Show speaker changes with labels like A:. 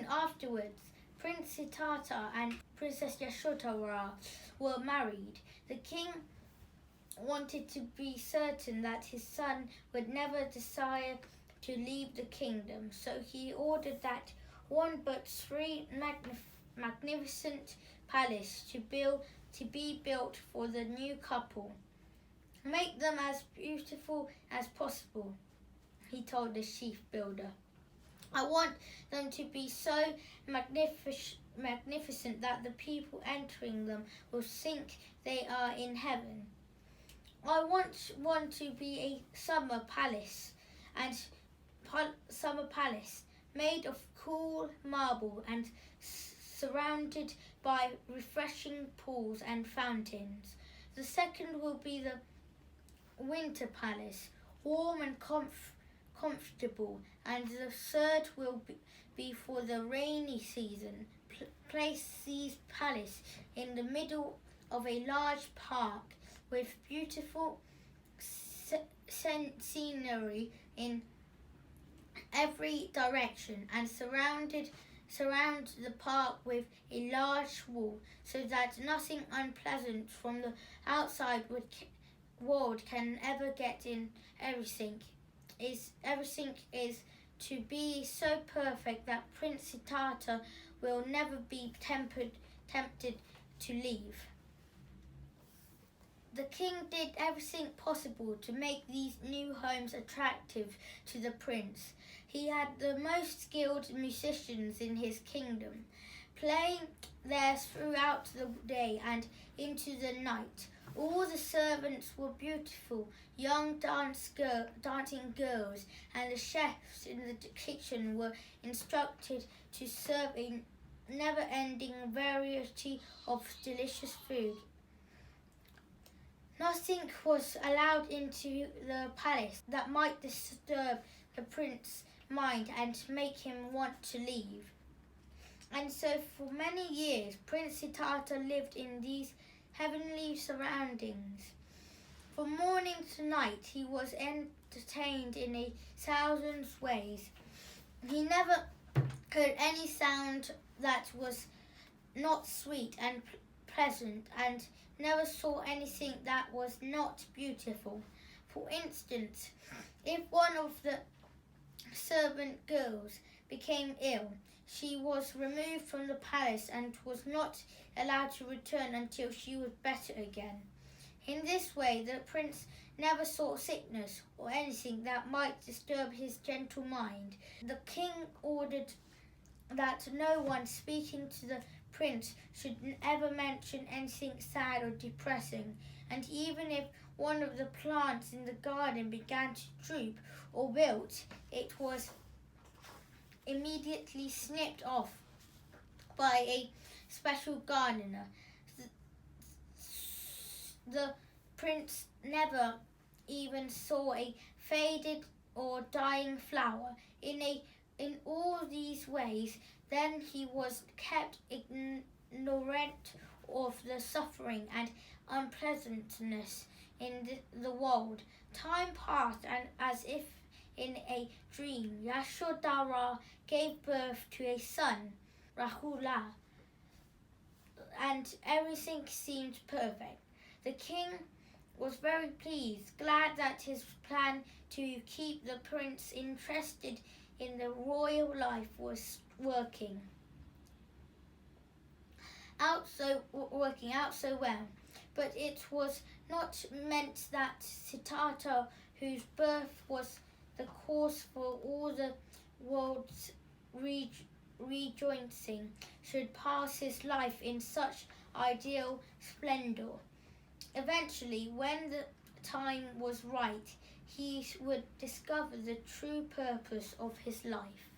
A: Soon afterwards, Prince Siddhartha and Princess Yashodhara were married. The king wanted to be certain that his son would never desire to leave the kingdom, so he ordered that one but three magnificent palaces to be built for the new couple. Make them as beautiful as possible, he told the chief builder. I want them to be so magnificent that the people entering them will think they are in heaven. I want one to be a summer palace made of cool marble and surrounded by refreshing pools and fountains. The second will be the winter palace, warm and comfortable, and the third will be for the rainy season. Place these palaces in the middle of a large park with beautiful scenery in every direction, and surround the park with a large wall, so that nothing unpleasant from the outside world can ever get in. Everything is to be so perfect that Prince Siddhartha will never be tempted to leave. The king did everything possible to make these new homes attractive to the prince. He had the most skilled musicians in his kingdom, playing there throughout the day and into the night. All the servants were beautiful young dancing girls, and the chefs in the kitchen were instructed to serve a never-ending variety of delicious food. Nothing was allowed into the palace that might disturb the prince's mind and make him want to leave. And so for many years, Prince Siddhartha lived in these heavenly surroundings. From morning to night, he was entertained in 1,000 ways. He never heard any sound that was not sweet and pleasant, and never saw anything that was not beautiful. For instance, if one of the servant girls became ill, she was removed from the palace and was not allowed to return until she was better again. In this way, the prince never saw sickness or anything that might disturb his gentle mind. The king ordered that no one speaking to the prince should ever mention anything sad or depressing, and even if one of the plants in the garden began to droop or wilt, it was immediately snipped off by a special gardener. The prince never even saw a faded or dying flower. In all these ways, then he was kept ignorant of the suffering and unpleasantness in the world. Time passed, and as if in a dream, Yashodhara gave birth to a son, Rahula, and everything seemed perfect. The king was very pleased, glad that his plan to keep the prince interested in the royal life was working out so well. But it was not meant that Siddhartha, whose birth was the cause for all the world's rejoicing, should pass his life in such ideal splendor. Eventually, when the time was right, he would discover the true purpose of his life.